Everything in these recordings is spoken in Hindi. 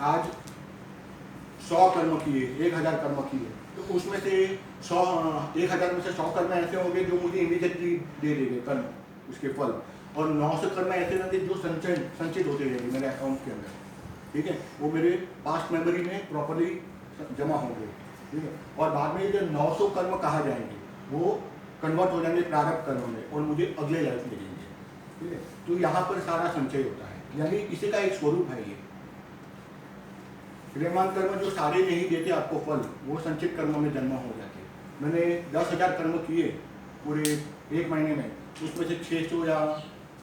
आज 100 कर्म किए, 1000 कर्म किए, तो उसमें से 1000 में से 100 कर्म ऐसे होंगे जो मुझे इमीडिएटली दे देंगे कर्म उसके फल, और 900 कर्म ऐसे रहेंगे जो संचित होते रहेंगे मेरे अकाउंट के अंदर, ठीक है, वो मेरे पास्ट मेमोरी में प्रॉपरली जमा होंगे, ठीक है। और बाद में जो 900 कर्म कहा जाएंगे वो कन्वर्ट हो जाएंगे प्रारब्ध कर्म में और मुझे अगले लाइफ में देंगे, ठीक है। तो यहाँ पर सारा संचय होता है, यानी इसी का एक स्वरूप है ये। क्रियमान कर्म जो सारे नहीं देते आपको फल, वो संचित कर्म में जन्म हो जाते हैं। मैंने 10,000 कर्म किए पूरे एक महीने में, उसमें से 600 या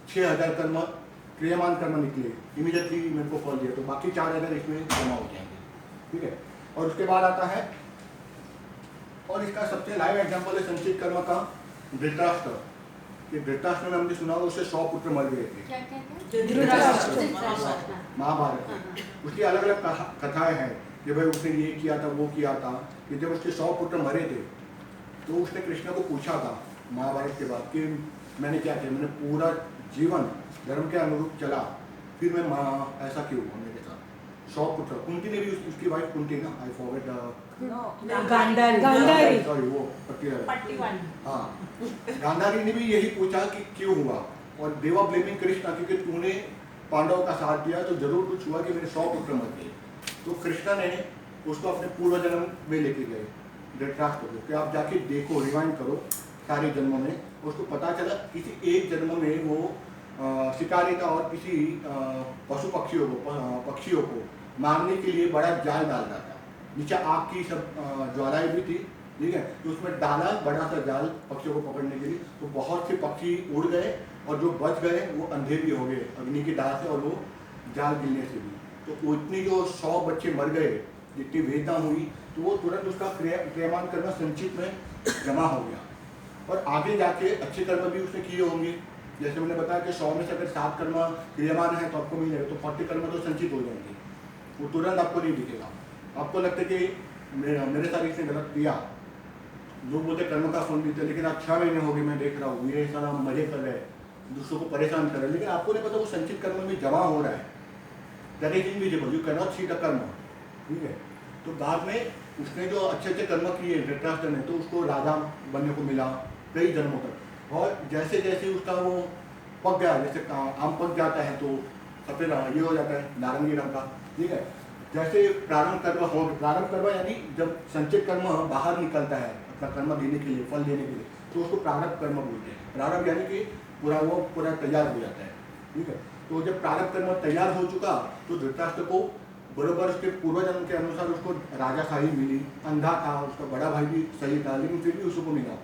6,000 कर्म क्रियमान कर्म निकले, इमीडिएटली मेरे को फल दिया, तो बाकी 4,000 इसमें जमा हो जाएंगे, ठीक है। और उसके बाद आता है, और इसका सबसे लाइव एग्जाम्पल है संचित कर्म का धृतराष्ट्र। कि धृतराष्ट्र में हमने सुना उससे 100 पुत्र मर गए थे महाभारत में। उसकी अलग अलग कथाएं हैं कि भाई उसने ये किया था वो किया था, कि जब उसके 100 पुत्र मरे थे तो उसने कृष्ण को पूछा था महाभारत के बाद कि मैंने क्या किया, मैंने पूरा जीवन धर्म के अनुरूप चला, फिर मैं ऐसा क्यों हुआ मेरे साथ। 100 पुत्र, कुंती ने भी उसकी वाइफ कुंती ना, आई फॉरगेट गांधारी, सॉरी वो पट्टी हाँ, गांधारी ने भी यही पूछा कि क्यों हुआ, और देवा ब्लेमिंग कृष्णा क्योंकि तूने पांडवों का साथ दिया तो जरूर कुछ हुआ कि मेरे 100 पुत्र मर गए। तो कृष्णा ने उसको अपने पूर्व जन्म में लेके गए धृतराष्ट्र को कि आप जाके देखो, रिवाइंड करो सारे जन्मों में। उसको पता चला किसी एक जन्म में वो शिकारी था और किसी पशु पक्षियों को मारने के लिए बड़ा जाल डाल रहा था, नीचे आग की सब ज्वालाएं भी थी, ठीक है। तो उसमें डाला बड़ा सा जाल पक्षियों को पकड़ने के लिए, तो बहुत से पक्षी उड़ गए और जो बच गए वो अंधे भी हो गए अग्नि की दाह से और वो जाल गिरने से भी। तो उतनी जो 100 बच्चे मर गए, जितनी वेदना हुई, तो वो तुरंत उसका क्रियमान कर्म संचित में जमा हो गया। और आगे जाके अच्छे कर्म भी उसने किए होंगे, जैसे मैंने बताया कि 100 में से अगर 7 कर्म क्रियमान है तो आपको मिलेगा, तो 40 कर्म तो संचित हो जाएंगे, वो तुरंत आपको नहीं दिखेगा। आपको लगता है कि मेरे साथ इसने गलत किया, लोग बोलते कर्म का फल देते, लेकिन आप 6 महीने हो गए मैं देख रहा हूँ ये सारा मजे कर रहे हैं, दूसरों को परेशान कर रहे हैं, लेकिन आपको नहीं पता वो संचित कर्म में जमा हो रहा है। That is invisible, you can not see the कर्म, ठीक है। तो बाद में उसने जो अच्छे अच्छे कर्म किए धृतराष्ट्र ने, तो उसको राजा बनने को मिला कई जन्मों तक। और जैसे जैसे उसका वो पक गया, जैसे आम पक जाता है तो सफेद ये हो जाता है नारंगी रंग का, ठीक है। जैसे प्रारंभ कर्म हो, प्रारंभ कर्म यानी जब संचित कर्म बाहर निकलता है अपना कर्म देने के लिए, फल देने के लिए, तो उसको प्रारंभ कर्म बोलते हैं। प्रारंभ यानी कि पूरा तैयार हो जाता है, ठीक है। तो जब प्रारंभ कर्म तैयार हो चुका तो धृतराष्ट्र को बराबर उसके पूर्वजन्म के अनुसार उसको राजाशाही मिली। अंधा था, उसका बड़ा भाई भी सही था, लेकिन फिर भी उसको मिला।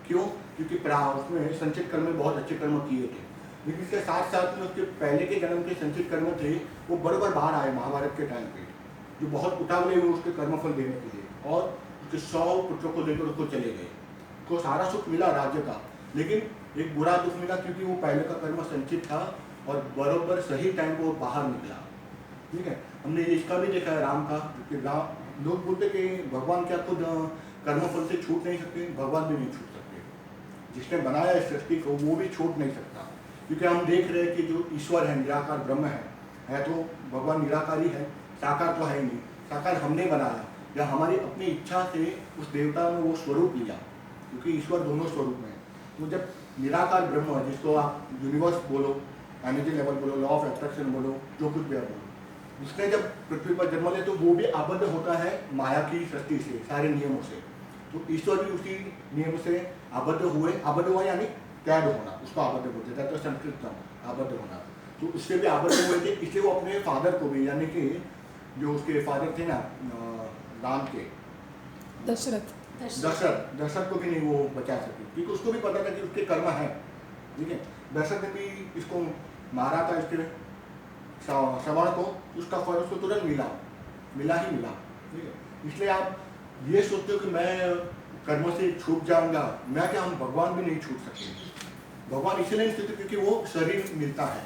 क्यों? क्योंकि उसमें संचित कर्म में बहुत अच्छे कर्म किए थे, लेकिन इसके साथ साथ में उसके पहले के जन्म के संचित कर्म थे वो बराबर बाहर आए महाभारत के टाइम पे, जो बहुत उतावले हुए उसके कर्मफल देने के लिए, और उसके 100 पुत्रों को लेकर उसको चले गए। तो सारा सुख मिला राज्य का, लेकिन एक बुरा दुख मिला क्योंकि वो पहले का कर्म संचित था और बराबर सही टाइम पर वो बाहर निकला, ठीक है। हमने इसका भी देखा है राम का, कि लोग बोलते कि भगवान क्या खुद कर्मफल से छूट नहीं सकते, भगवान भी नहीं छूट सकते। जिसने बनाया इस सृष्टि को वो भी छूट नहीं सकता, क्योंकि हम देख रहे हैं कि जो ईश्वर है निराकार ब्रह्म है तो भगवान निराकारी है, साकार तो है ही नहीं। साकार हमने बनाया या हमारी अपनी इच्छा से उस देवता ने वो स्वरूप लिया, क्योंकि ईश्वर दोनों स्वरूप में है। तो जब निराकार ब्रह्म, जिसको आप यूनिवर्स बोलो, एनर्जी लेवल बोलो, लॉ ऑफ एट्रैक्शन बोलो, जो कुछ भी आप बोलो, उसने जब पृथ्वी पर जन्म लिया तो वो भी आबद्ध होता है माया की सृष्टि से, सारे नियमों से। तो ईश्वर भी उसी नियम से आबद्ध हुआ यानी कैद होना, उसको आबद्ध बोलते थे, तो संस्कृत आबद्ध होना। तो उससे भी आबद्ध हुए थे, इसलिए वो अपने फादर को भी, यानी कि जो उसके फादर थे ना राम के, दशरथ को भी नहीं वो बचा सके, क्योंकि उसको भी पता था कि उसके कर्म है, ठीक है। दशरथ ने भी इसको मारा था, इसके श्रवण को, उसका फल उसको तुरंत मिला, ठीक है। इसलिए आप ये सोचते हो कि मैं कर्मों से छूट जाऊंगा, मैं क्या, हम भगवान भी नहीं छूट सकते। भगवान इसलिए नहीं छूटते क्योंकि वो शरीर मिलता है।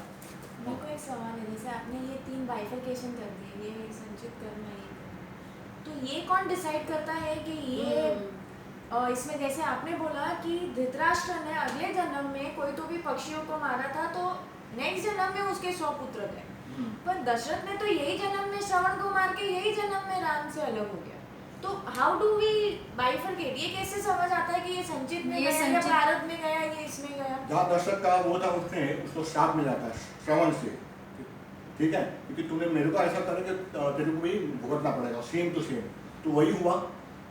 मेरे को एक सवाल है, जैसे आपने ये 3 बाइफिकेशन कर दिए, ये संचित कर्म है, तो ये कौन डिसाइड करता है कि ये इसमें जैसे आपने बोला कि धृतराष्ट्र ने अगले जन्म में कोई तो भी पक्षियों को मारा था, तो नेक्स्ट जन्म में उसके 100 पुत्र थे, पर दशरथ ने तो यही जन्म में श्रवण को मार के यही जन्म में राम से अलग हो गया। तो हाउ डू वी बाइफरकेट? ये कैसे समझ आता है कि ये संचित में गया या प्रारब्ध में गया, ये इसमें गया? जहाँ दशरथ का वो था, उसने उसको श्राप मिला था श्रवण से, ठीक है, क्योंकि तूने मेरे को ऐसा करे कि तेरे को भी भुगतना पड़ेगा, सेम टू सेम। तो वही हुआ,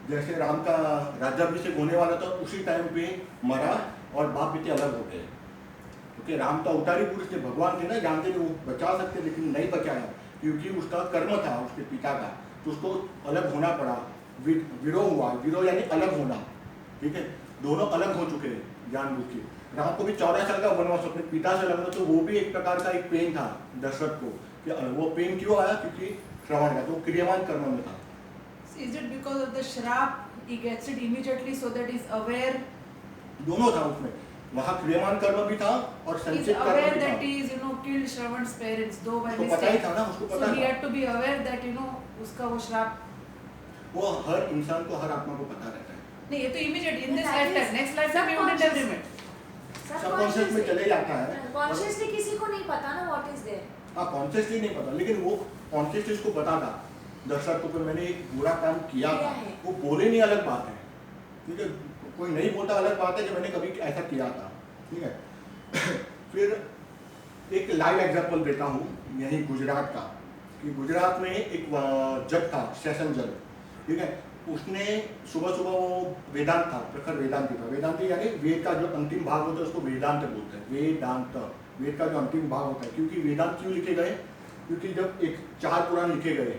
जैसे राम का राज्याभिषेक होने वाला था उसी टाइम पे मरा और बाप बेटे अलग हो गए, क्योंकि राम तो अवतारी पुरुष थे, भगवान थे ना, जानते थे वो बचा सकते, लेकिन नहीं बचाया क्योंकि उसका कर्म था उसके पिता का, तो उसको अलग होना पड़ा। विरोह हुआ, विरोह यानी अलग होना, ठीक है, दोनों अलग हो चुके हैं जानबूझ के। राम को भी 14 साल का वनवास अपने पिता से लगना, तो वो भी एक प्रकार का एक पेन था दशरथ को, कि वो पेन क्यों आया, क्योंकि श्रवण का तो क्रियमान कर्म में था। Is it because of the shrap he gets it immediately so that he's aware? दोनों था उसमें, वहाँ क्रियमान कर्म भी था और He's संचित कर्म aware भी था। that he's killed Shravan's parents though by उसको पता ही mistake. था ना, उसको पता So he था। had to be aware that उसका वो श्राप। वो हर इंसान को, हर आत्मा को पता रहता है। नहीं, ये तो immediate in this That is lifetime, next lifetime he wouldn't have remembered. Subconscious में चले जाता है। कॉन्शियसली किसी को नहीं पता ना व्हाट इज देयर। हाँ, कॉन्शियसली नहीं पता, लेकिन वो कॉन्शियसली उसको पता था दशरथ को कि मैंने एक बुरा काम किया था। वो बोले नहीं, अलग बात है, ठीक है, कोई नहीं बोलता, अलग बात है कि मैंने कभी ऐसा किया था, ठीक है। फिर एक लाइव एग्जांपल देता हूँ यही गुजरात का, कि गुजरात में एक जज था, सेशन जज, ठीक है, उसने सुबह सुबह वो वेदांत था, प्रखर वेदांती था। वेदांती यानी वेद का जो अंतिम भाग होता है उसको वेदांत बोलते हैं, वेदांत, वेद का जो अंतिम भाग होता है। क्योंकि वेदांत क्यों लिखे गए, क्योंकि जब एक 4 पुराण लिखे गए,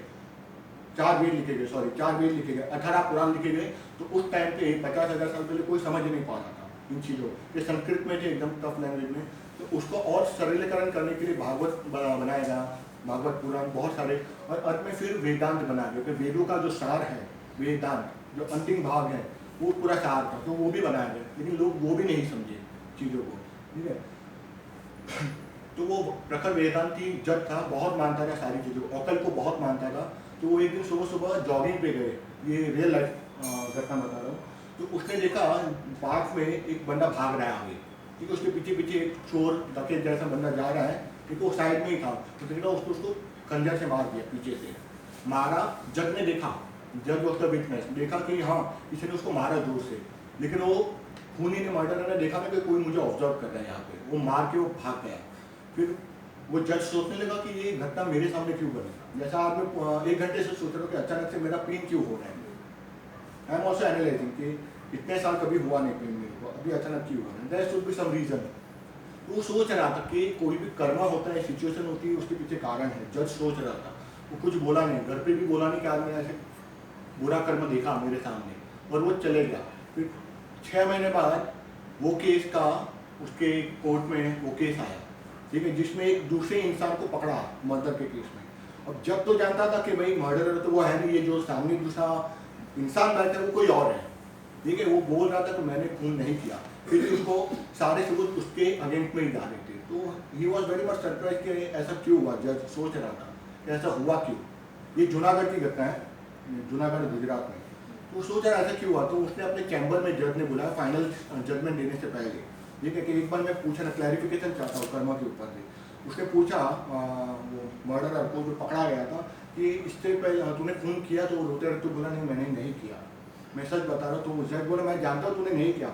4 वेद लिखे गए, सॉरी 4 वेद लिखे गए, 18 पुराण लिखे गए, तो उस टाइम पे 50,000 साल पहले कोई समझ नहीं पा रहा था इन चीज़ों, ये संस्कृत में थे, एकदम टफ लैंग्वेज में, तो उसको और सरलीकरण करने के लिए भागवत बनाया गया, भागवत पुराण बहुत सारे, और अंत में फिर वेदांत बनाया गया, क्योंकि वेदों का जो सार है, वेदांत जो अंतिम भाग है, वो पूरा सार था, तो वो भी बनाया गया, लेकिन लोग वो भी नहीं समझे चीज़ों को, ठीक है। तो वो प्रखर वेदांती जज था, बहुत मानता था सारी चीज़ों को, अकल को बहुत मानता था। तो वो एक दिन सुबह सुबह जॉगिंग पे गए, ये रियल लाइफ घटना बता रहा हूँ, तो उसने देखा पार्क में एक बंदा भाग रहा है आगे, ठीक है, उसके पीछे पीछे एक चोर डकैत जैसा बंदा जा रहा है, ठीक है, वो साइड में ही था, तो देखा उसको खंजर से मार दिया, पीछे से मारा। जज ने देखा, जज वॉज द विटनेस, देखा कि हाँ इसने उसको मारा जोर से, लेकिन वो खूनी ने, मर्डर ने देखा ना कि कोई मुझे ऑब्जर्व कर रहा है यहाँ पे, वो मार के वो भाग गया। फिर वो जज सोचने लगा कि ये घटना मेरे सामने क्यों बनी, जैसा आप लोग 1 घंटे से सोच रहे हो कि अचानक से मेरा पेन क्यों हो रहा है। आई एम ऑल्सो एनालाइजिंग कि इतने साल कभी हुआ नहीं पेन मेरे को, अभी अचानक क्यों हो रहा है, there should be some reason. वो सोच रहा था कि कोई भी कर्म होता है, सिचुएशन होती है, उसके पीछे कारण है। जज सोच रहा था, वो कुछ बोला नहीं, घर पे भी बोला नहीं कि आज मैंने ऐसे बुरा कर्म देखा मेरे सामने, और वो चले गया। फिर 6 महीने बाद वो केस का उसके कोर्ट में वो केस आया, ठीक है, जिसमें एक दूसरे इंसान को पकड़ा मर्डर के केस में। अब जब तो जानता था कि भाई मर्डर तो वो है नहीं, ये जो सामने दूसरा इंसान बैठा है वो कोई और है, ठीक है, वो बोल रहा था कि मैंने खून नहीं किया, फिर भी उसको सारे सबूत उसके अगेंस्ट में ही डाले थे। तो he was very much surprise कि ऐसा क्यों हुआ। जज सोच रहा था कि ऐसा हुआ क्यों। ये जूनागढ़ की घटना है, जूनागढ़ गुजरात में। तो वो सोच रहा ऐसा क्यों हुआ, तो उसने अपने चैम्बर में जज ने बुलाया फाइनल जजमेंट देने से पहले, ठीक है, कि एक बार मैं पूछना क्लैरिफिकेशन चाहता हूँ कर्मा के ऊपर से। उसने पूछा वो मर्डरर को जो पकड़ा गया था कि इससे पहले तूने खून किया, तो रोते रोते बोला नहीं मैंने नहीं किया, मैं सच बता रहा हूँ। तो जज बोला मैं जानता हूँ तूने नहीं किया।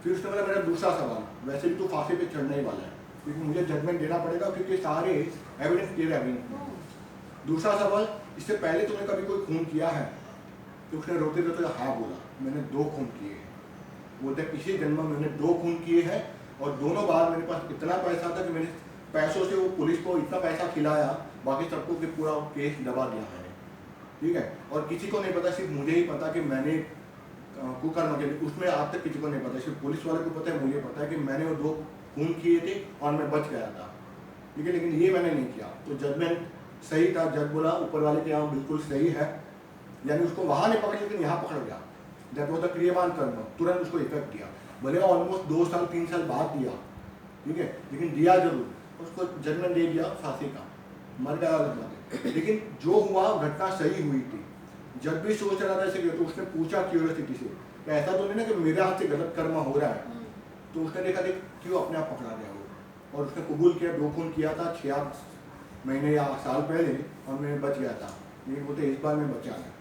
फिर उसने बोला मेरा दूसरा सवाल, वैसे भी तू फांसी पे चढ़ने ही वाला है, क्योंकि मुझे जजमेंट देना पड़ेगा क्योंकि सारे एविडेंस तेरे अगेंस्ट। दूसरा सवाल, इससे पहले तूने कभी कोई खून किया है? तो उसने रोते रोते हाँ बोला, मैंने 2 खून किए हैं। बोलते इसी जन्म में मैंने 2 खून किए हैं, और दोनों बार मेरे पास इतना पैसा था कि मैंने पैसों से वो पुलिस को इतना पैसा खिलाया, बाकी सबको कि पूरा केस दबा दिया मैंने, ठीक है। और किसी को नहीं पता, सिर्फ मुझे ही पता कि मैंने कुकर्म के, उसमें आज तक किसी को नहीं पता, सिर्फ पुलिस वाले को पता है, मुझे पता है कि मैंने वो 2 खून किए थे और मैं बच गया था, ठीक है, लेकिन ये मैंने नहीं किया। तो जजमेंट सही था, जज बोला ऊपर वाले के यहाँ बिल्कुल सही है, यानी उसको वहाँ नहीं पकड़ लेकिन यहाँ पकड़ गया। दैट वाज द क्रियमान कर्म, तुरंत उसको इफेक्ट दिया, भले ऑलमोस्ट 2 साल 3 साल बाद दिया, ठीक है, लेकिन दिया जरूर। उसको जजमेंट दे दिया फांसी का, मर गया अलग बात है, लेकिन जो हुआ घटना सही हुई थी। जब भी सोच रहा था ऐसे, तो उसने पूछा क्यूरियोसिटी से कि ऐसा तो नहीं ना कि मेरे हाथ से गलत कर्म हो रहा है। तो उसने देखा देख क्यों अपने आप पकड़ा गया वो, और उसने कबूल किया 2 खून किया था, महीने या साल पहले और मैं बच गया था, लेकिन वो तो इस बार मैं बचा नहीं,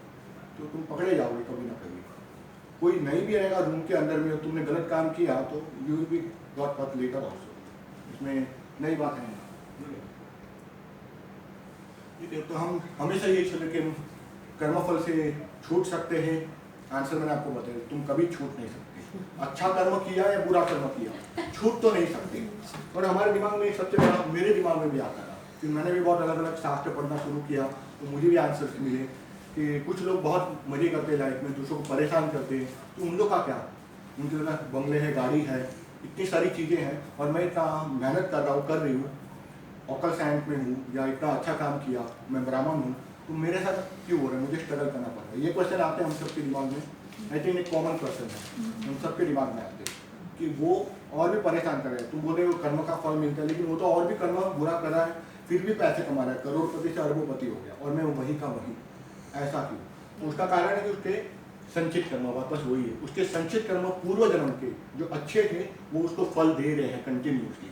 तो तुम पकड़े जाओगे कभी ना कभी। कोई नहीं भी रहेगा रूम के अंदर में, तुमने गलत काम किया तो यू विल बी गॉट पथ लेटर ऑल्सो, इसमें नई बात है। ठीक है, तो हम हमेशा यही सोचें कि हम कर्मफल से छूट सकते हैं। आंसर मैंने आपको बताया, तुम कभी छूट नहीं सकते। अच्छा कर्म किया या बुरा कर्म किया, छूट तो नहीं सकते। और हमारे दिमाग में सबसे बड़ा, मेरे दिमाग में भी आता था, फिर मैंने भी बहुत अलग अलग शास्त्र पढ़ना शुरू किया, तो मुझे भी आंसर मिले कि कुछ लोग बहुत मजे करते हैं लाइफ में, दूसरों को परेशान करते हैं, तो उन लोग का क्या, उनके पास बंगले है, गाड़ी है, इतनी सारी चीज़ें हैं, और मैं इतना मेहनत कर रही हूँ, ऑकल साइंस में हूँ, या इतना अच्छा काम किया, मैं ब्राह्मण हूँ, तो मेरे साथ क्यों हो रहा है, मुझे स्ट्रगल करना पड़ रहा है। ये क्वेश्चन आते हैं हम सबके दिमाग में, आई थिंक एक कॉमन क्वेश्चन है, हम सबके दिमाग में आते हैं कि वो और भी परेशान कर रहे हैं। तुम बोल रहे हो कर्म का फल मिलता है, लेकिन वो तो और भी कर्म बुरा कर रहा है, फिर भी पैसे कमा रहा है, करोड़पति से अरबोपति हो गया, और मैं वही का वही। ऐसा क्यों? तो उसका कारण है कि उसके संचित कर्म, वापस वही है, उसके संचित कर्म पूर्व जन्म के जो अच्छे थे वो उसको फल दे रहे हैं कंटिन्यूसली।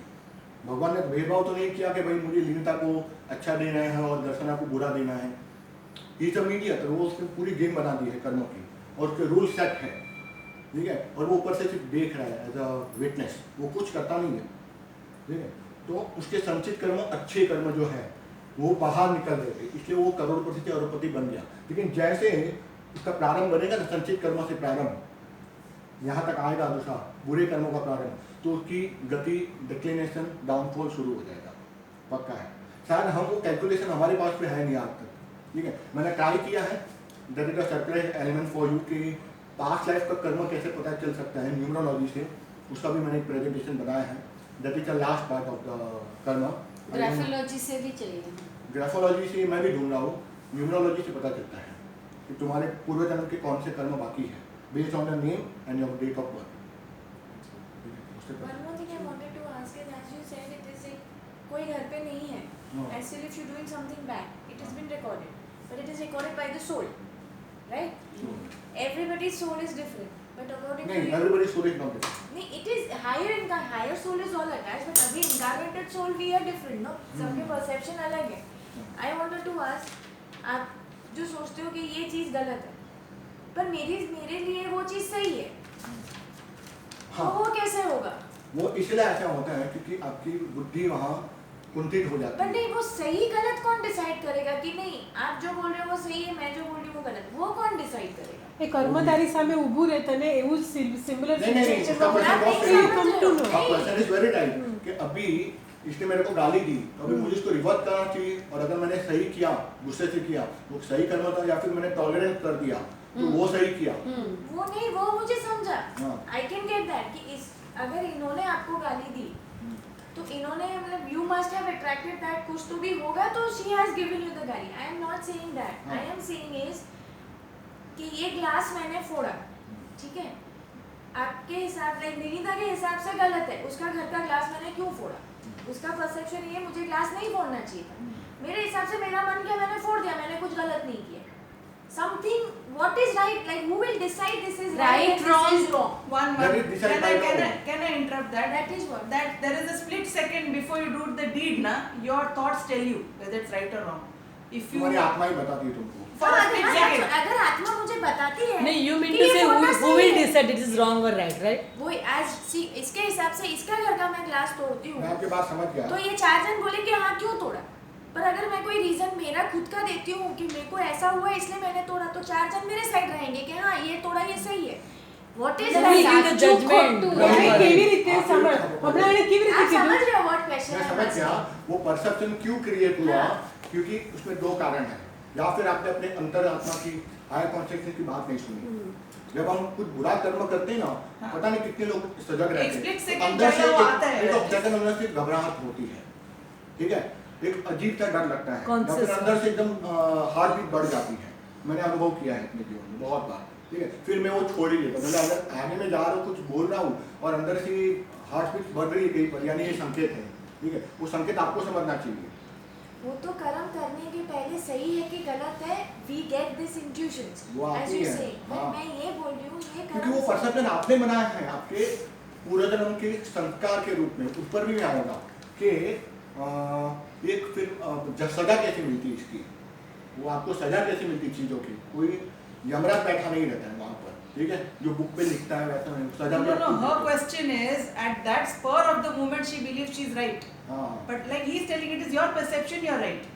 भगवान ने भेदभाव तो नहीं किया कि भाई मुझे लीनता को अच्छा देना है और दर्शना को बुरा देना है। इज अ मीडिया, तो वो उसने पूरी गेम बना दी है कर्मों की, और उसके रूल सेट है, ठीक है, और वो ऊपर से सिर्फ देख रहा है एज अ विटनेस, वो कुछ करता नहीं है, ठीक है। तो उसके संचित कर्म, अच्छे कर्म जो है वो बाहर निकल रहे थे, इसलिए वो करोड़पति से अरबपति बन गया। लेकिन जैसे उसका प्रारंभ बनेगा ना संचित कर्म से प्रारंभ, यहाँ तक आएगा दूसरा बुरे कर्मों का प्रारंभ, तो उसकी गति डिक्लिनेशन, डाउनफॉल शुरू हो जाएगा, पक्का है। शायद हम वो कैलकुलेशन हमारे पास पे है नहीं आज तक, ठीक है। मैंने ट्राई किया है, that is a surprise element for you कि पास्ट लाइफ का कर्म कैसे पता चल सकता है न्यूमरोलॉजी से, उसका भी मैंने एक प्रेजेंटेशन बनाया है, that is the last part of the कर्म। ग्राफोलॉजी से भी चाहिए। ग्राफोलॉजी से मैं भी ढूंढ रहा हूँ, न्यूमरोलॉजी से पता चलता है कि तुम्हारे पूर्व जन्म के कौन से कर्म बाकी है, based on the name and your date of birth. One more thing I wanted to ask is, as you said, it is like कोई घर पे नहीं है, as still if you're doing something bad, it has been recorded, but it is recorded by the soul, right? Everybody's soul is different, but according to नहीं, you, everybody's soul is not different. नहीं, it is higher soul is all attached, but अभी incarnated soul we are different, no? सबके perception अलग है. I wanted to ask, आप जो सोचते हो कि ये चीज़ गलत है, पर मेरे लिए वो चीज़ सही है, हाँ, तो वो कैसे होगा? वो इसलिए ऐसा होता है क्योंकि आपकी बुद्धि वहाँ कुंठित हो जाती पर है। नहीं, वो सही गलत कौन डिसाइड करेगा कि नहीं आप जो बोल रहे हो वो सही है, मैं जो बोल रही हूँ वो गलत, वो कौन डिसाइड करेगा? એ કર્મધારી સામે ઊભું રહે તને એવું સિમિલર नहीं, नहीं, સિચ્યુએશન उसका question बहुत सही है। come to know. हाँ, question is very right कि अभी इसने मेरे को गाली दी, तो अभी मुझे इसको रिवर्ट करना चाहिए, और अगर मैंने सही किया, गुस्से से किया, वो सही कर्म था, या फिर मैंने टॉलरेंस कर दिया तो वो सही किया। वो नहीं, वो मुझे समझा, हाँ। आई कैन गेट दैट कि इस अगर इन्होंने आपको गाली दी तो इन्होंने मतलब you must have attracted that, कुछ तो भी होगा, तो she has given you the गाली। I am not saying that, I am saying is कि ये ग्लास मैंने फोड़ा, ठीक है, आपके हिसाब से निकिता के हिसाब से गलत है, उसका घर का ग्लास मैंने क्यों फोड़ा, उसका परसेप्शन ये मुझे ग्लास नहीं फोड़ना चाहिए था, मेरे हिसाब से मेरा मन किया मैंने फोड़ दिया, मैंने कुछ गलत नहीं किया। Something, what is right, like who will decide this is right and Right, this is wrong? One That word. is decided by the own. Can I interrupt that? That is what? That there is a split second before you do the deed, na? Your thoughts tell you whether it's right or wrong. If you तुम्हारी आत्मा ही बताती है तुमको। for a हाँ, split अगर second. अगर आत्मा मुझे बताती है नहीं, you mean कि to ये say फोड़ना who सही will है, decide it is wrong or right, right? वो as see इसके हिसाब से इसका घर का मैं ग्लास तोड़ती मैं हूँ, आपकी बात समझ गया। तो ये चार जन बोले कि हाँ क्यों तोड़ा, पर अगर मैं कोई रीजन मेरा खुद का देती हूँ कि मेरे को ऐसा हुआ इसलिए मैंने तोड़ा, तो चार जन मेरे साइड रहेंगे कि हाँ ये तोड़ा, ये सही है। What is Then right? we give the judgment. એને કેવી રીતે સમજ હમણાં એને કેવી રીતે आप समझ કીધું रहे हो what question मैं है समझ गया वो परसेप्शन क्यों क्रिएट हुआ, हाँ। क्योंकि उसमें दो कारण है, या फिर आपने अपने अंतर आत्मा की हायर कॉन्शियसनेस की बात नहीं सुनी। जब हम कुछ बुरा कर्म करते हैं ना, हाँ। पता नहीं कितने लोग सजग रहते split हैं, second अंदर से पहले वो आता है। एक ऑब्जेक्शन अंदर से घबराहट होती है, ठीक है, एक अजीब सा डर लगता है, या Conscious फिर अंदर से एकदम हार्ट बीट बढ़ जाती है। मैंने अनुभव किया है अपने जीवन में बहुत बार, ठीक है, फिर मैं वो छोड़ ही देता हूँ। मतलब अगर आगे में जा रहा हूँ, कुछ बोल रहा हूँ और अंदर से हार्ट बीट बढ़ रही है कहीं पर, यानी ये संकेत है, ठीक है, वो संकेत आपको समझना चाहिए। वो तो कर्म करने के पहले सही है कि गलत है, we get this intuitions वो as आती you है, say, but हाँ। मैं ये बोल रही हूँ ये क्योंकि वो कर्म परसेप्शन आपने बनाया है आपके पूर्व जन्म के संस्कार के रूप में। उस पर भी मैं आऊँगा कि एक फिर सजा कैसे मिलती है इसकी, वो आपको सजा कैसे मिलती चीजों की, कोई यमराज बैठा नहीं रहता है वहाँ पर, ठीक है, जो बुक पे लिखता है वैसा नहीं, सजा भी No, आपको her मिलती है। question is at that spur of the moment she believes she's right. हाँ But like he's telling it is your perception, you're right.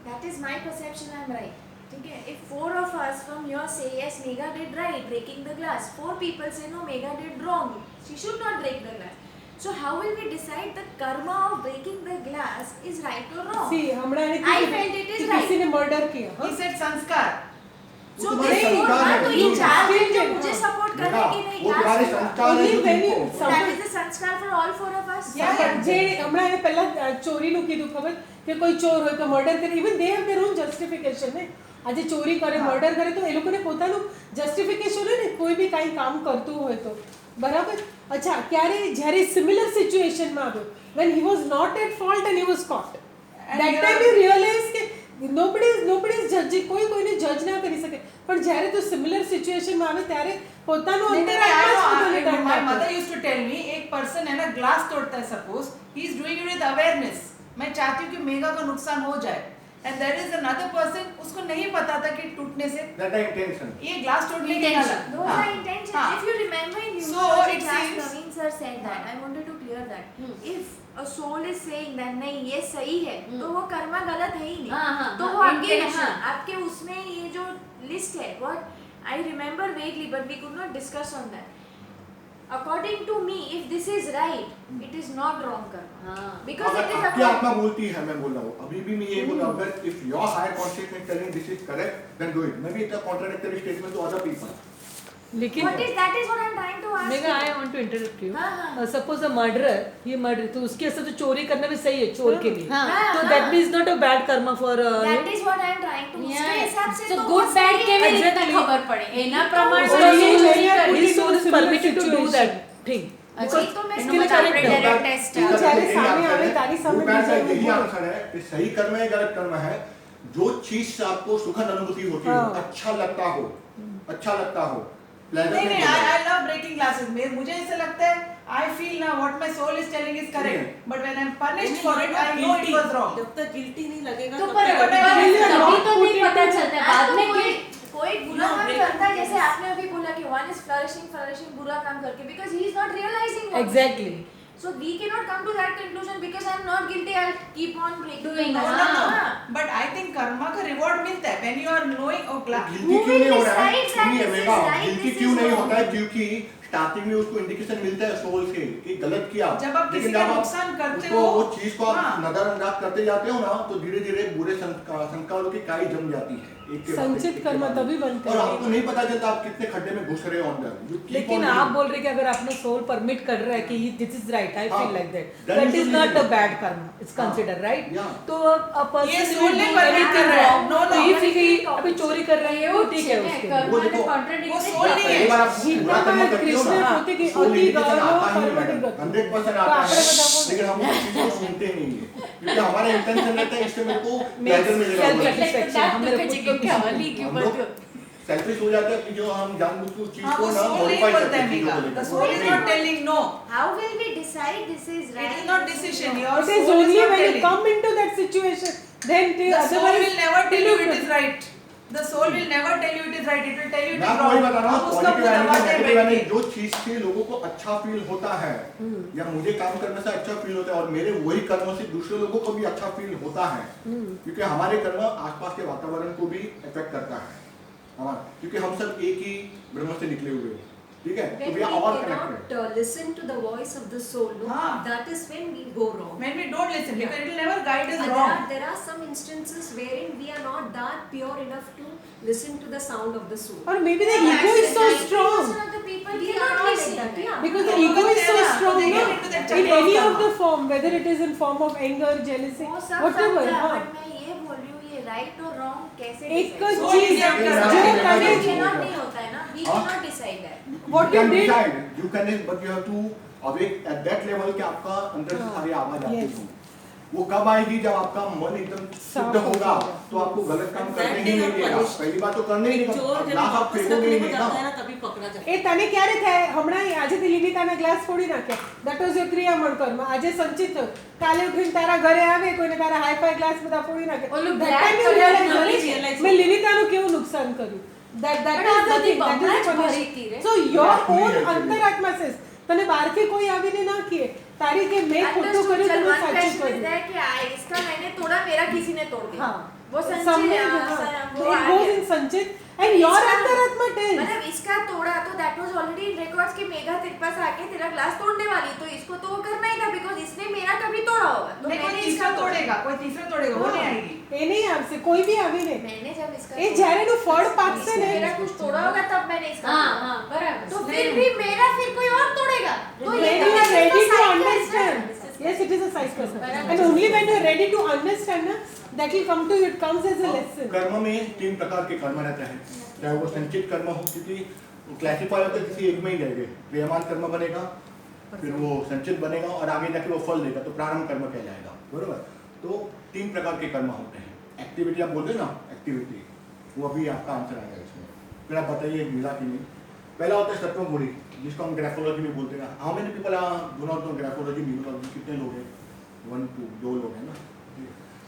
That is my perception, I'm right. ठीक है, if 4 of us from here say yes, Megha did right, breaking the glass. 4 people say no, Megha did wrong. She should not break the glass. So how will we decide the karma of breaking the glass is right or wrong? सी हमारा I felt it is right. किसी ने मर्डर किया हाँ? He said sanskar. वो So तुम्हारे therefore, संस्कार हाँ, है, तो ये जो- 4 दिन जो हाँ। मुझे सपोर्ट कर बेटा, रहे कि नहीं वो तुम्हारे glass संस्कार है Only जो when you- तुमको that is the sanskar for all 4 of us. Yeah. જે હમણાં એને પહેલા ચોરીનું કીધું ખબર કે કોઈ ચોર હોય તો મર્ડર કરે, even they have there on justification ને, આજે ચોરી કરે મર્ડર કરે તો એ લોકોને પોતાનું જસ્ટિફિકેશન હોય ને, કોઈ બી કાંઈ કામ કરતું હોય તો બરાબર. અચ્છા ક્યારે જ્યારે સિમિલર સિચ્યુએશનમાં આવ્યો when he was not at fault and he was caught, And that here- time you realize કે nobody is judging, કોઈ કોઈને જજ ના કરી શકે, પણ જ્યારે તો સિમિલર સિચ્યુએશનમાં આવે ત્યારે પોતાનું नहीं, नहीं, I અંતરાત્મા જ know, પોતાને દંડ my આપે. mother used to tell me एक person है ना ग्लास तोड़ता है suppose, he is doing it with awareness. मैं चाहती हूँ कि मेगा का नुकसान हो जाए, and there is another person उसको नहीं पता था कि टूटने से that is intention. ये ग्लास तोड़ने के Intention. Those हाँ. are intentions. हाँ. If you remember in So, University it class, seems- Naveen sir said that. I wanted to clear that. If a soul is saying that नहीं ये सही है, तो वो कर्मा गलत है ही नहीं. हाँ, हाँ, तो हाँ, वो आपके intention. हाँ, आपके उसमें ये जो लिस्ट है, what I remember vaguely, but we could not discuss on that. According to me, if this is right, it is not wrong karma. हाँ. Because अगर it is आपकी according. आत्मा बोलती है, मैं बोल रहा हूँ, अभी भी मैं ये बोल रहा हूँ, अगर if your higher consciousness telling this is correct, then do it. Maybe it's a contradictory statement to other people. लेकिन What is that is what I'm trying to ask. मेगा you. I want to interrupt you, हाँ, हाँ. सपोज अ मर्डरर, ये मर्डर तो उसके हिसाब से चोरी करना भी सही है चोर के लिए, हाँ, तो हाँ. That means not a bad Karma for That is what I'm trying to. उसके हिसाब से So तो good वो bad सही के है. भी इतना Exactly. खबर पड़े एना प्रमाण उसका से ये ये नहीं है, चोरी his soul is Similar permitted to do situation. that thing. वही तो मैं इसके लिए समझ correct रही है. हूँ. टेस्ट तो જ્યારે यही સામે answer આવે है, તારી સામે good bad का બીજા यही ઊભો. आंसर है कि सही कर्म है गलत कर्म है, जो चीज से आपको सुखद अनुभूति होती हो, हाँ. अच्छा लगता हो, नहीं pleasant नहीं, हो. I love breaking glasses. मुझे ऐसा लगता है I feel now what my soul is telling is correct, but when I'm punished for it, I know it was wrong. जब तक गिल्टी नहीं लगेगा तो तब पर तक पर अभी भी तभी तो नहीं पता चलता है, बाद तो में कोई कि कोई बुरा काम करता है, जैसे आपने अभी बोला कि one is flourishing बुरा काम करके, because he is not realizing what. Exactly. So we cannot come to that conclusion because I'm not guilty. I'll keep on breaking. Doing the it. law. No, हाँ. but I think karma का reward मिलता है when you are knowing oh glass. Guilty क्यों नहीं हो रहा है? decides that सुनिए this is mega, right, guilty this क्यों is नहीं wrong? होता है? क्योंकि स्टार्टिंग में उसको इंडिकेशन मिलता है सोल से कि गलत किया, जब आप किसी लेकिन का जब आप नुकसान करते उसको हो, वो चीज को आप हाँ. नजरअंदाज करते जाते हो ना, तो धीरे धीरे बुरे संस्कारों की काई जम जाती है एक के बाद संचित एक के कर्म बाद तभी एक। बनते और हैं. आपको नहीं पता चलता आप कितने खड्डे में घुस रहे हो अंदर. You keep लेकिन on आप doing. बोल रहे कि अगर आपने सोल परमिट कर रहा है कि दिस इज राइट, आई हाँ. Feel like that, Then that you is should not leave a it. Bad karma, it's हाँ. Consider right. Yeah. तो अ पर्सन ये विल soul डू नहीं permit एनीथिंग कर रहा है. रॉन्ग, No, तो no. ये फील कि अभी चोरी कर रहे हैं वो ठीक है उसके लिए. वो कर्मा देखो, में contradicted वो soul नहीं है. पहली बार आप बुरा कर्म करते हो कृष्ण ना, पोते की soul अति indication गौरव आता ही नहीं परमति मैडम, गति. 100% तो आता आपने है, बताओ. लेकिन हम उस चीज को सुनते नहीं है, क्योंकि हमारा इंटेंशन रहता है इससे मेरे को Makes pleasure मिलेगा. self बोल के। satisfaction. हम मेरे खुद की हम लोग सेल्फिश हो जाते हैं कि जो हम जानबूझ के उस चीज हाँ, को वो ना soul नहीं मॉडिफाई बोलता करते है हैं चीजों मेगा. को The लेकर. soul is not telling no. How will we decide this is right? It is not decision. Your It soul is is only not when you telling. come into that situation, then The soul otherwise will never tell you it is right. The soul will never tell you it is right. It will tell you it मैं is आपको वही wrong. बता रहा हम हूँ, उसका पॉजिटिव पूरा एनर्जी, बातें नेगेटिव बैठ एनर्जी, के. जो चीज से लोगों को अच्छा फील होता है या मुझे काम करने से अच्छा फील होता है और मेरे वही कर्म से दूसरे लोगों को भी अच्छा फील होता है, क्योंकि हमारे कर्म आसपास के वातावरण को भी इफेक्ट करता है हमारा, क्योंकि हम सब एक ही ब्रह्म से निकले हुए हैं, ठीक है, तो When we are we all cannot connected. listen to the voice of the soul, no? हाँ. That is when we go wrong. When we don't listen, because it will never guide us And wrong. there are some instances wherein we are not that pure enough to listen to the sound of the soul. or maybe the ego is so strong, 90% of the people We cannot cannot listen. listen. Yeah. because the Yeah, ego but is so they are, strong they get no? into that in cycle of any of karma. the form, whether it is in form of anger, jealousy, वो सब whatever. समझा, हाँ. but मैं ये बोल रही हूँ, ये right और wrong कैसे एक decide? Soul चीज decide जो करता है. करे We cannot नहीं होता है ना, we हाँ. cannot decide that. What you you can did- decide, you can, but you have to awake at that level कि आपका अंदर से हाँ. सारी आवाज आती Yes. हो. वो कब आएगी जब आपका मन एकदम शुद्ध होगा, तो आपको गलत काम करने ही नहीं देगा। पहली बात तो करने ही नहीं ચોર देगा, ग्लास आप फेंकोगे ही नहीं જાતા ना। है ना तभी पकड़ा जाता એ તને ક્યારે થાય? હમણાં આજે તે લિનિતાના ગ્લાસ ફોડી નાખ્યા, દેટ વોઝ યોર ક્રિયામણ કર્મ. આજે સંચિત થયું, કાલે ઉઠીને તારા ઘરે આવે કોઈને તારા હાઈફાઈ ગ્લાસ બધા ફોડી નાખે. ઓલું That black time you colour realize, નવી "અરે, realize મેં લિનિતાનું કેવું નુકસાન કર્યું." That પણ is આ the બધી thing, that is બહુમાજ the ભરી punishment. હતી રે. So your Actually, own actually. Antaratma says, તને બહારથી કોઈ આવીને ના કહે તારી કે મેં ખોટું Understood, કર્યું चल, તમે one સાચું question is કર્યું. there कि इसका मैंने तोड़ा, मेरा किसी ने तोड़ दिया. हाँ. वो संचित Somewhere, वो it आ goes गया. in संचित and your इसका- अंतरात्मा tells. मतलब इसका तोड़ा तो that was already in records कि मेघा तेरे पास आके तेरा ग्लास तोड़ने वाली, तो इसको तो वो करना ही था बिकॉज इसने मेरा कभी तोड़ा होगा. तो नहीं, कोई मैंने तीसरा इसका तोड़ेगा, कोई तीसरा तोड़ेगा, वो नहीं आएगी। એ નહીં આવશે કોઈ બી આવીને. मैंने जब इसका એ જ્યારે એનું ફળ પાકશે इसने ને मेरा कुछ तोड़ा होगा तब मैंने इसका हाँ तोड़ा. हाँ बराबर तो फिर भी मेरा फिर कोई और तोड़ेगा. तो when ये you are तो ready to cycle है. understand, yes, it is a cycle, बराबर. and only when you are ready to understand na, that will come to you, it comes as a lesson. कर्म में 3 प्रकार के कर्म रहते हैं, चाहे वो संचित कर्म हो, क्योंकि क्लासिफाई होकर किसी एक में ही जाएंगे। क्रियमान कर्म बनेगा, फिर वो संचित बनेगा और आगे जाके वो फल देगा, तो प्रारंभ कर्म कहलाएगा, बरोबर। तो 3 प्रकार के कर्म होते हैं। एक्टिविटी आप बोलते ना, एक्टिविटी, वो अभी आपका आंसर आएगा इसमें। फिर आप बताइए मिला कि नहीं। पहला होता है सत्वगुणी, जिसको हम ग्राफोलॉजी में बोलते हैं। How many people do not know graphology, neurology, कितने लोग हैं? 1 2 लोग हैं ना।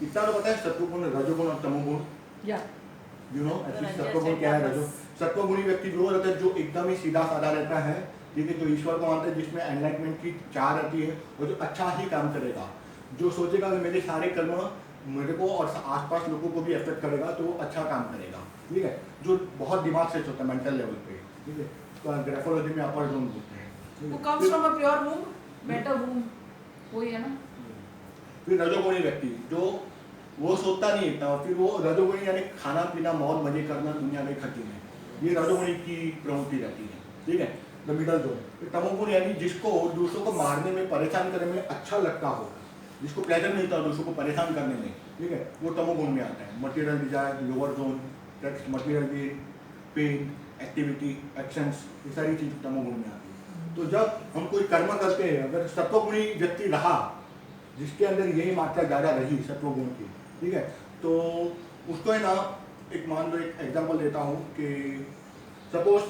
इतना तो पता है सत्वगुण, रजोगुण और तमोगुण, Yeah. यू नो एटलीस्ट सत्वगुण क्या है? रजो सत्वगुणी व्यक्ति वो रहता है जो एकदम ही सीधा साधा रहता है, ठीक है, जो ईश्वर को मानता है, जिसमें एनलाइटमेंट की चाह रहती है, और जो अच्छा ही काम करेगा, जो सोचेगा कि मेरे सारे कर्म मेरे को और आसपास लोगों को भी अफेक्ट करेगा, तो वो अच्छा काम करेगा, ठीक है, जो बहुत दिमाग से सोचता है मेंटल लेवल पे, ठीक है। तो ग्राफोलॉजी में अपर जोन बोलते हैं, ठीक Who है। comes from a pure womb, better womb, वही है ना। फिर रजोगुणी व्यक्ति जो वो सोचता नहीं इतना, फिर वो रजोगुणी यानी खाना पीना मौज मजे करना दुनिया में खत्म है, ये रजोगुणी की प्रवृत्ति रहती है, ठीक है। The middle zone. तमोगुण यानी जिसको दूसरों को मारने में, परेशान करने में अच्छा लगता हो, जिसको प्लेजर मिलता हो दूसरों को परेशान करने में, ठीक है, वो तमोगुण में आता है। Material desire, lower zone, material gain, pain, activity, actions, ये सारी चीज तमोगुण में आती है। तो जब हम कोई कर्म करते हैं, अगर सत्वगुणी व्यक्ति रहा, जिसके अंदर यही मात्रा ज़्यादा रही सत्वगुण की, ठीक है, तो उसको है ना, एक मान लो एक एग्जांपल देता हूँ कि सपोज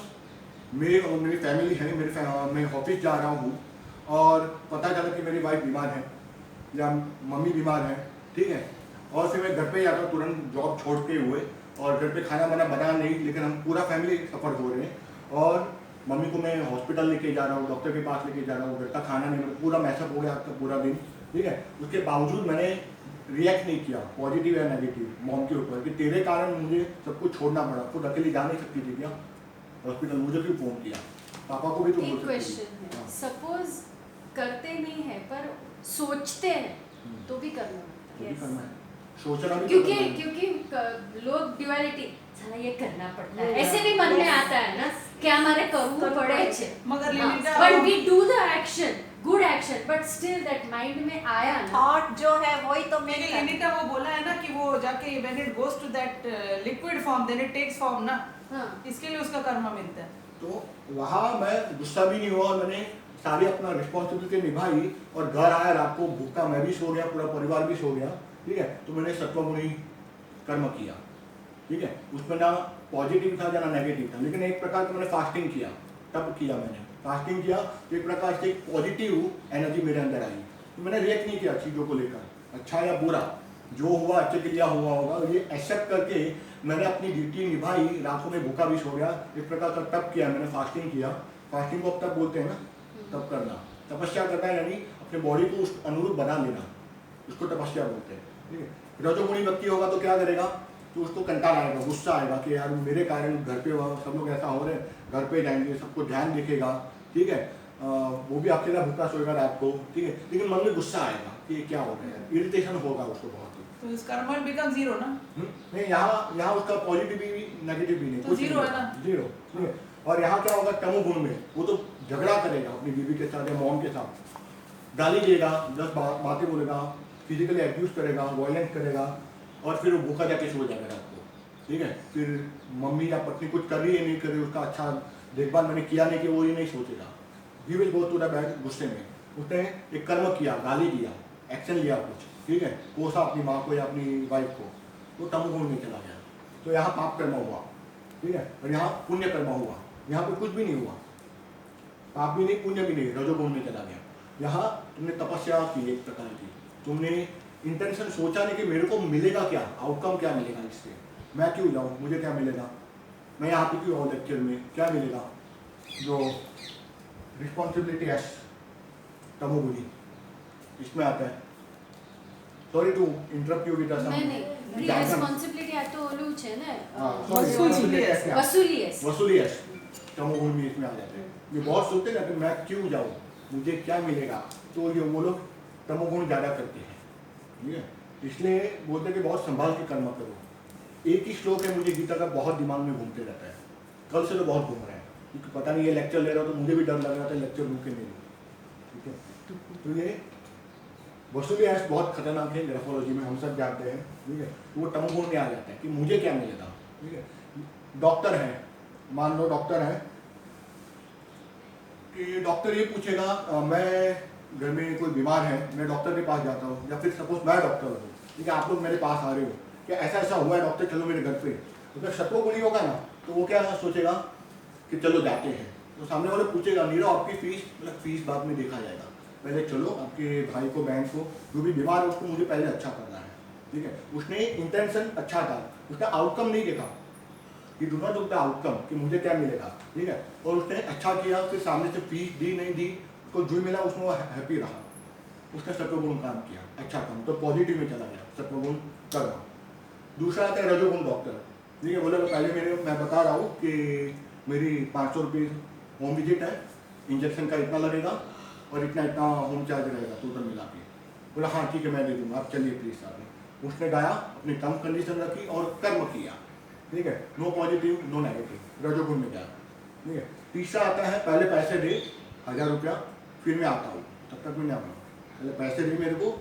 मेरी फैमिली है, मैं ऑफिस जा रहा हूँ और पता चला कि मेरी वाइफ बीमार है या मम्मी बीमार है, ठीक है, और फिर मैं घर पे जाता हूँ तुरंत जॉब छोड़ते हुए, और घर पे खाना वाना बना नहीं, लेकिन हम पूरा फैमिली सफ़र हो रहे हैं, और मम्मी को मैं हॉस्पिटल लेके जा रहा हूँ, डॉक्टर के पास लेके जा रहा हूँ, घर का खाना नहीं, मतलब पूरा मैसअप हो गया आपका पूरा दिन, ठीक है। उसके बावजूद मैंने रिएक्ट नहीं किया पॉजिटिव या नेगेटिव मॉम के ऊपर कि तेरे कारण मुझे सब कुछ छोड़ना पड़ा, खुद अकेली जा नहीं सकती थी क्या हॉस्पिटल, मुझे क्यों फोन किया, पापा को भी तो बोल एक सकती क्वेश्चन थी। है, हाँ। सपोज करते नहीं है पर सोचते हैं तो भी करना तो भी Yes. करना है, सोचना भी तो क्योंकि करना है। क्योंकि लोग ड्युअलिटी साला ये करना पड़ता है, ऐसे भी मन में आता है ना कि हमारे करવું પડે છે, मगर लिलिता but we do the action, good action, but still that mind में आया ना, थॉट जो है वही तो मैंने मेन लिलिता वो बोला है ना कि वो जाके when it goes to that liquid form then it takes form ना, हाँ इसके लिए उसका कर्म मिलता है। तो वहाँ मैं गुस्सा भी नहीं हुआ और मैंने सारी अपना रिस्पॉन्सिबिलिटी निभाई, और घर आया रात को भूखा, मैं भी सो गया, पूरा परिवार भी सो गया, ठीक है। तो मैंने सत्वगुणी कर्म किया, ठीक है, उसमें ना पॉजिटिव था ना नेगेटिव था, लेकिन एक प्रकार से मैंने फास्टिंग किया, तब किया मैंने फास्टिंग किया, तो एक प्रकार से एक पॉजिटिव एनर्जी मेरे अंदर आई, तो मैंने रिएक्ट नहीं किया चीज़ों को लेकर, अच्छा या बुरा, जो हुआ अच्छे के लिए हुआ होगा, ये एक्सेप्ट करके मैंने अपनी ड्यूटी निभाई, रात को मैं भूखा भी सो गया, एक प्रकार का तब किया मैंने, फास्टिंग किया। फास्टिंग को अब तब बोलते हैं ना, तब करना, तपस्या करना, यानी अपने बॉडी को उस अनुरूप बना लेना, उसको तपस्या बोलते हैं, ठीक है। रजोगुणी व्यक्ति होगा तो क्या करेगा, तो उसको कंटाल आएगा, गुस्सा आएगा कि यार मेरे कारण घर पे सब लोग ऐसा हो रहे हैं, घर पे जाएंगे, सबको ध्यान दिखेगा, ठीक है, वो भी अकेला भूखा सोएगा रात को, ठीक है, लेकिन मन में गुस्सा आएगा कि ये क्या हो रहा है, इरिटेशन होगा उसको बहुत। तो इस कर्म will become zero ना। नहीं, यहाँ उसका पॉजिटिव भी नेगेटिव भी नहीं, तो कुछ जीरो नहीं, है ना। जीरो, ठीक है। और यहाँ क्या होगा तमोगुण में, वो तो झगड़ा करेगा अपनी बीवी के साथ या मॉम के साथ, गाली देगा, 10 बातें बोलेगा, फिजिकली एब्यूज करेगा, वायलेंस करेगा, और फिर वो भूखा जाके सो जाएगा रात को, ठीक है। फिर मम्मी या पत्नी कुछ कर रही है नहीं कर रही, उसका अच्छा देखभाल मैंने किया नहीं कि वो ही नहीं सोचेगा, he will go to the bad गुस्से में। उसने एक कर्म किया, गाली दिया, एक्शन लिया कुछ, ठीक है, कोसा अपनी माँ को या अपनी वाइफ को, तो तमोगुण में चला गया। तो यहाँ पाप कर्म हुआ, ठीक है, और यहाँ पुण्य कर्म हुआ। यहाँ पे कुछ भी नहीं हुआ, पाप भी नहीं पुण्य भी नहीं, रजोगुण में चला गया। यहाँ तुमने तपस्या की एक प्रकार की, तुमने इंटेंशन सोचा नहीं कि मेरे को मिलेगा क्या, आउटकम क्या मिलेगा इससे, मैं क्यों जाऊँ, मुझे क्या मिलेगा, मैं यहाँ पे क्यों आऊँ लेक्चर में, क्या मिलेगा। जो रिस्पॉन्सिबिलिटी है तमोगुणी इसमें आता है। Sorry to interrupt you with नहीं रिस्पॉन्सिबिलिटी आ तो ओलू छे ने वसूली वसूली है तमोगुण भी इसमें आ जाते हैं। ये बहुत सोचते हैं कि मैं क्यों जाऊँ, मुझे क्या मिलेगा, तो ये वो लोग तमोगुण ज़्यादा करते हैं, ठीक है। इसलिए बोलते हैं कि बहुत संभाल के कर्म करो। एक ही श्लोक है मुझे गीता का बहुत दिमाग में घूमते रहता है, कल से तो बहुत घूम रहा है, क्योंकि पता नहीं ये लेक्चर ले रहा हूँ तो मुझे भी डर लग रहा था लेक्चर लूँ कि नहीं लूँ, ठीक है। तो ये वसूली ऐस बहुत खतरनाक है ग्राफोलॉजी में, हम सब जानते हैं, ठीक है। तो वो तमोगुण में आ जाता है कि मुझे क्या मिलेगा, ठीक है। डॉक्टर है, मान लो डॉक्टर है कि डॉक्टर ये पूछेगा मैं घर में कोई बीमार है, मैं डॉक्टर के पास जाता हूँ, या फिर सपोज मैं डॉक्टर हूँ, ठीक है, आप लोग मेरे पास आ रहे हो कि ऐसा ऐसा हुआ है डॉक्टर, चलो मेरे घर पे। तो अगर सत्वगुणी होगा ना तो वो क्या सोचेगा कि चलो जाते हैं। तो सामने वाले पूछेगा नीरव आपकी फीस, मतलब फीस बाद में देखा जाएगा, पहले चलो आपके भाई को बहन को जो भी बीमार है उसको मुझे पहले अच्छा करना है, ठीक है। उसने इंटेंशन अच्छा था, उसने आउटकम नहीं देखा, ये do not look the outcome कि मुझे क्या मिलेगा, ठीक है। और उसने अच्छा किया, फिर सामने से फीस दी नहीं दी, उसको जो मिला उसमें वो हैप्पी रहा, उसने सत्वगुण काम किया, अच्छा काम, तो पॉजिटिव में चला गया सत्वगुण कर्म। दूसरा आता है रजोगुण डॉक्टर, ठीक है, बोले पहले मैं बता रहा हूँ कि मेरी 500 रुपये होम विजिट है, इंजेक्शन का इतना लगेगा और इतना इतना होम चार्ज रहेगा टोटल मिला के। बोला हाँ ठीक है मैं दे दूँगा, आप चलिए प्लीज साहब। उसने गाया, अपनी टर्म कंडीशन रखी और कर्म किया, ठीक है, नो पॉजिटिव नो नेगेटिव, रजोगुण में गया, ठीक है। तीसरा आता है पहले पैसे दे 1000 रुपया, फिर मैं आता हूँ, तब तक मैं नहीं आऊँगा, पहले पैसे दे मेरे को,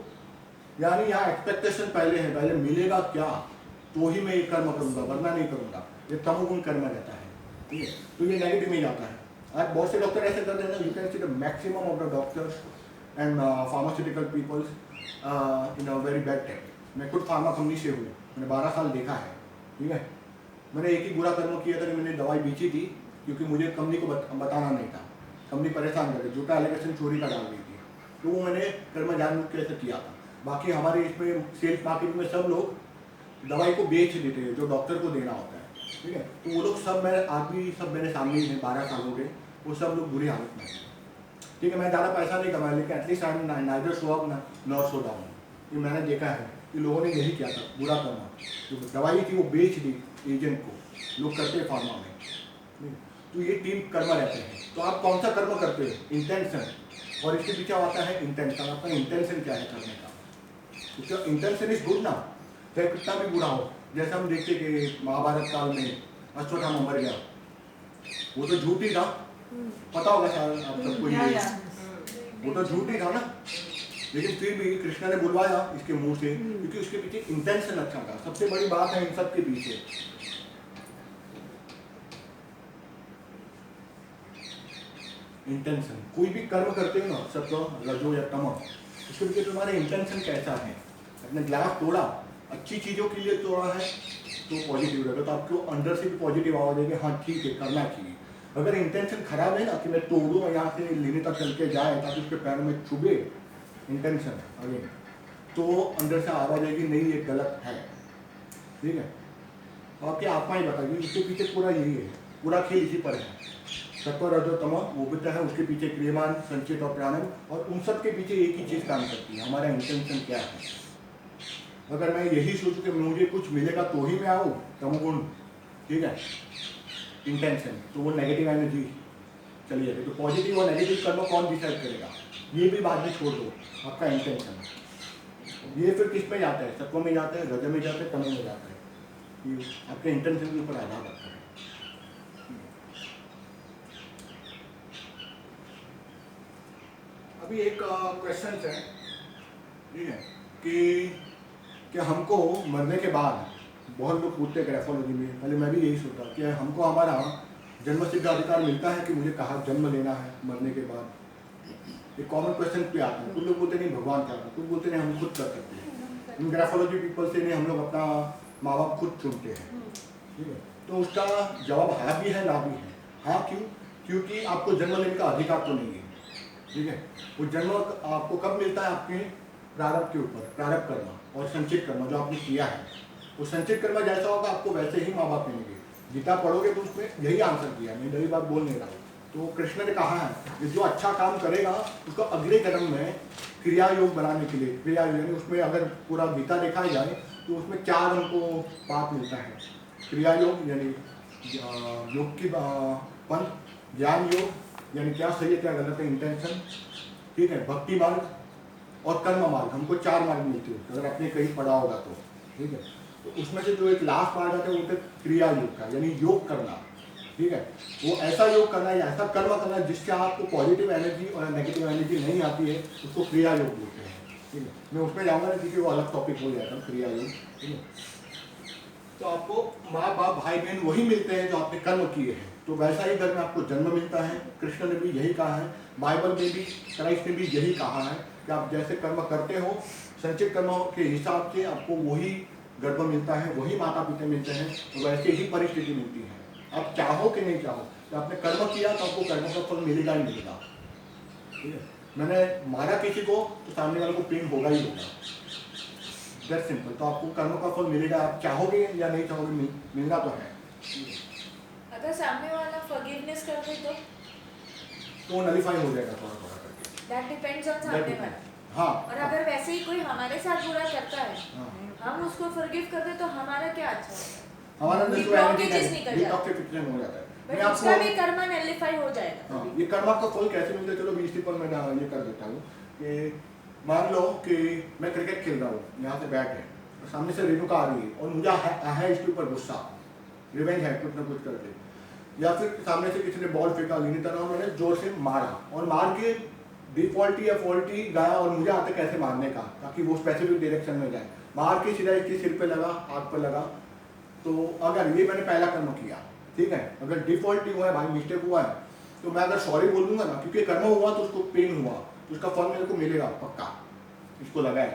यानी यहाँ एक्सपेक्टेशन पहले है, पहले मिलेगा क्या तो ही मैं ये कर्म करूँगा, वरना नहीं करूँगा, ये तमोगुण कर्म रहता है, ठीक है। तो ये नेगेटिव में जाता है। आज बहुत से डॉक्टर ऐसे करते हैं ना, you can see the maximum of the doctors and pharmaceutical peoples in a very bad tech. मैं खुद फार्मा कंपनी से हूँ, मैंने 12 साल देखा है, ठीक है। मैंने एक ही बुरा कर्म किया था कि मैंने दवाई बेची थी, क्योंकि मुझे कंपनी को बताना नहीं था, कंपनी परेशान करके झूठा एलिगेशन चोरी का डाल दी थी, तो वो मैंने कर्म जानबूझ के ऐसे किया था। बाकी हमारे इसमें सेल्स मार्केट में सब लोग दवाई को बेच देते हैं जो डॉक्टर को देना होता है, ठीक है। तो वो लोग सब मेरे आदमी सब मेरे सामने ही हैं, 12 साल हो गए, वो सब लोग बुरी हालत में हैं, ठीक है। मैं ज़्यादा पैसा नहीं कमाया, लेकिन at least I am neither show up not show down. ये मैंने देखा है कि लोगों ने यही किया था, बुरा करना, जो दवाई थी वो बेच दी एजेंट को, लोग करते हैं फार्मा में। तो ये 3 कर्म रहते हैं। तो आप कौन सा कर्म करते हो, इंटेंशन, और इसके पीछे आता है इंटेंशन, आपका इंटेंशन क्या है करने का। क्योंकि इंटेंशन इज गुड ना, चाहे कितना भी बुरा हो। जैसे हम देखते कि महाभारत काल में अश्वत्थामा मर गया, वो तो झूठ ही था, पता होगा शायद आप सबको ये, वो तो झूठ ही था ना, लेकिन फिर भी कृष्ण ने बुलवाया इसके मुंह से, क्योंकि उसके पीछे इंटेंशन अच्छा था। सबसे बड़ी बात है इन सब के पीछे इंटेंशन। कोई भी कर्म करते हो ना, सत्व रजो या तमो, उसके पीछे तुम्हारा इंटेंशन कैसा है। अपने ग्लास तोड़ा, अच्छी चीज़ों के लिए तोड़ा है तो पॉजिटिव रहेगा, तो आपको अंदर से भी पॉजिटिव आवाज देंगे, हाँ ठीक है करना चाहिए। अगर इंटेंशन खराब है ना कि मैं तोड़ूँ और यहाँ से लेने तक चल के जाए ताकि उसके पैर में चुभे, इंटेंशन अगेन, तो अंदर से आवाज आएगी नहीं ये गलत है, ठीक है। तो आपकी आत्मा ही बताएगी, इसके पीछे पूरा यही है, पूरा खेल इसी पर है। सत्व रजो तमो वो भी है, उसके पीछे क्रियमान संचित और प्राणम, और उन सब के पीछे एक ही चीज़ काम करती है, हमारा इंटेंशन क्या है। अगर मैं यही सोचूं कि मुझे कुछ मिलेगा तो ही मैं आऊँ, तमोगुण, ठीक है, इंटेंशन, तो वो नेगेटिव एनर्जी चली जाती है। तो पॉजिटिव और नेगेटिव कर्म कौन डिसाइड करेगा, ये भी बाद में छोड़ दो, आपका इंटेंशन। ये फिर किस में जाता है, सत्व में जाता है, रज में जाता है, तमो में जाता है, ये आपके इंटेंशन के ऊपर आधार रखता है। अभी एक क्वेश्चन है, ठीक है, कि हमको मरने के बाद, बहुत लोग पूछते हैं ग्राफोलॉजी में, पहले मैं भी यही सोचता कि हमको हमारा जन्मसिद्ध अधिकार मिलता है कि मुझे कहाँ जन्म लेना है मरने के बाद। एक कॉमन क्वेश्चन पे आता है, कुछ लोग बोलते नहीं भगवान क्या, कुछ बोलते नहीं हम खुद कर सकते हैं। इन ग्राफोलॉजी पीपल से हम लोग अपना माँ बाप खुद चुनते हैं, ठीक है। तो उसका जवाब हाँ भी है ना भी है। हाँ क्यों? क्योंकि आपको जन्म लेने का अधिकार तो नहीं है, ठीक है। वो जन्म आपको कब मिलता है? आपके प्रारब्ध के ऊपर, प्रारब्ध कर्म और संचित कर्म जो आपने किया है, वो संचित कर्म जैसा होगा आपको वैसे ही माँ बाप मिलेंगे। गीता पढ़ोगे तो उसमें यही आंसर दिया है, मैं नई बात बोल नहीं रहा हूँ। तो कृष्ण ने कहा है कि जो अच्छा काम करेगा उसको अगले जन्म में क्रिया योग बनाने के लिए, क्रिया यानी उसमें अगर पूरा गीता देखा जाए तो उसमें 4 हमको पाठ मिलता है। क्रिया योग यानी योग की पंथ, ज्ञान योग यानी क्या सही है क्या गलत है, इंटेंशन, ठीक है, भक्ति मार्ग और कर्म मार्ग, हमको 4 मार्ग मिलते हैं अगर आपने कहीं पढ़ा होगा तो, ठीक है। तो उसमें से जो एक लास्ट मार्ग आता है वो होता है क्रिया योग का, यानी योग करना, ठीक है। वो ऐसा योग करना या ऐसा कर्म करना जिससे आपको पॉजिटिव एनर्जी और नेगेटिव एनर्जी नहीं आती है, उसको क्रिया योग बोलते हैं, ठीक है। मैं उसमें जाऊँगा नहीं क्योंकि वो अलग टॉपिक हो जाएगा क्रिया योग, ठीक है। तो आपको माँ बाप भाई बहन वही मिलते हैं जो आपने कर्म किए हैं, तो वैसा ही घर में आपको जन्म मिलता है। कृष्ण ने भी यही कहा है, बाइबल में भी क्राइस्ट ने भी यही कहा है कि आप जैसे कर्म करते हो संचित कर्म के हिसाब से आपको वही गर्भ मिलता है, वही माता पिता मिलते हैं, तो वैसे ही परिस्थिति मिलती है। आप चाहो कि नहीं चाहो, तो आपने कर्म किया तो आपको कर्म का फल मिलेगा ही मिलेगा, ठीक है। मैंने मारा किसी को तो सामने वाले को पेन होगा ही होगा, दैट सिंपल। तो आपको कर्म का फल मिलेगा, आप चाहोगे या नहीं चाहोगे, मिलना तो है। अगर सामने वाला फॉरगिवनेस कर दे तो नलिफाई हो जाएगा थोड़ा थोड़ा करके, दैट डिपेंड्स ऑन सामने वाला। हाँ। और अगर वैसे ही कोई हमारे साथ बुरा करता है, हाँ। हम उसको फॉरगिव कर दे तो हमारा क्या अच्छा होगा? हमारा ब्लॉकेजेस निकल जाते हैं, डिटॉक्सिफिकेशन हो जाता है। बट उसका भी कर्म नलिफाई हो जाएगा। हाँ, ये कर्म का फल कैसे मिलता है, चलो इसी पर मैं ये कर देता हूँ कि मान लो कि मैं क्रिकेट खेल रहा हूँ, यहाँ से बैट है और सामने से रेणुका आ रही है और मुझे है इसके ऊपर गुस्सा, रिवेंज है कुछ ना कुछ करके, या फिर सामने से किसी ने बॉल फेंका लीनी तरह, उन्होंने जोर से मारा और मार के डिफॉल्टी या फॉल्टी गया और मुझे आता कैसे मारने का ताकि वो स्पेसिफिक डायरेक्शन में जाए, मार के सीधा इसके सिर पे लगा, हाथ पे लगा। तो अगर ये मैंने पहला कर्म किया, ठीक है, अगर डिफॉल्टी हुआ है भाई, मिस्टेक हुआ है, तो मैं अगर सॉरी बोल दूंगा ना, क्योंकि कर्म हुआ तो उसको पेन हुआ तो उसका फल मेरे को मिलेगा पक्का, इसको लगा है।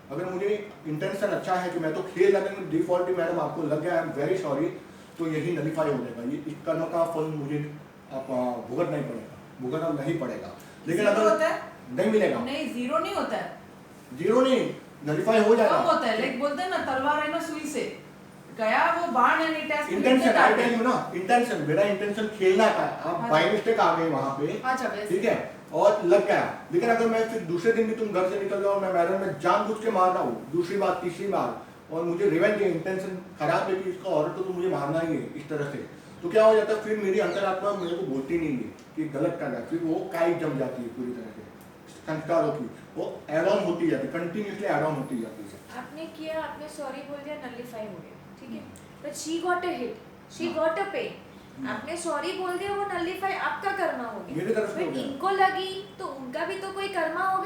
तो अगर मुझे इंटेंशन अच्छा है कि मैं तो खेल अगर डिफॉल्टी मैडम आपको लग गया, आई एम वेरी सॉरी, तो यही नलिफाई हो जाएगा, ये इस कर्म का फल मुझे आप भुगतना नहीं पड़ेगा, भुगतना नहीं पड़ेगा। लेकिन जीरो अगर होता है? नहीं मिलेगा, नहीं, जीरो नहीं होता है, जीरो नहीं, नलिफाई हो जाएगा। कम होता है। लाइक बोलते हैं ना, तलवार है ना सुई से गया वो बाण है, नहीं test intention, I tell you ना, इंटेंशन, मेरा इंटेंशन खेलना था, आप हाँ। बाय मिस्टेक आ गए वहां पे, अच्छा वैसे ठीक है, और लग गया। लेकिन अगर मैं फिर दूसरे दिन भी तुम घर से निकल जाओ, मैं मैदान में जानबूझ के मार रहा हूँ, दूसरी बार तीसरी बार, और मुझे रिवेंज है, इंटेंशन खराब है कि इसका औरत तो मुझे मारना ही है इस तरह से, तो क्या हो जाता है, फिर मेरी अंतरात्मा मेरे को बोलती नहीं है कि गलत कर रहा है, फिर वो काई जम जाती है पूरी तरह से संस्कारों की, वो एड ऑन होती जाती है, कंटिन्यूसली एड ऑन होती जाती है। आपने किया, आपने सॉरी बोल दिया, नलिफाई हो गया, ठीक है। But she got a hit, she got a पे, आपने सॉरी बोल दिया, वो नलिफाई आपका कर्मा हो गया। मेरी तरफ से हो बट गया। इनको लगी तो उनका भी तो कोई कर्मा होगा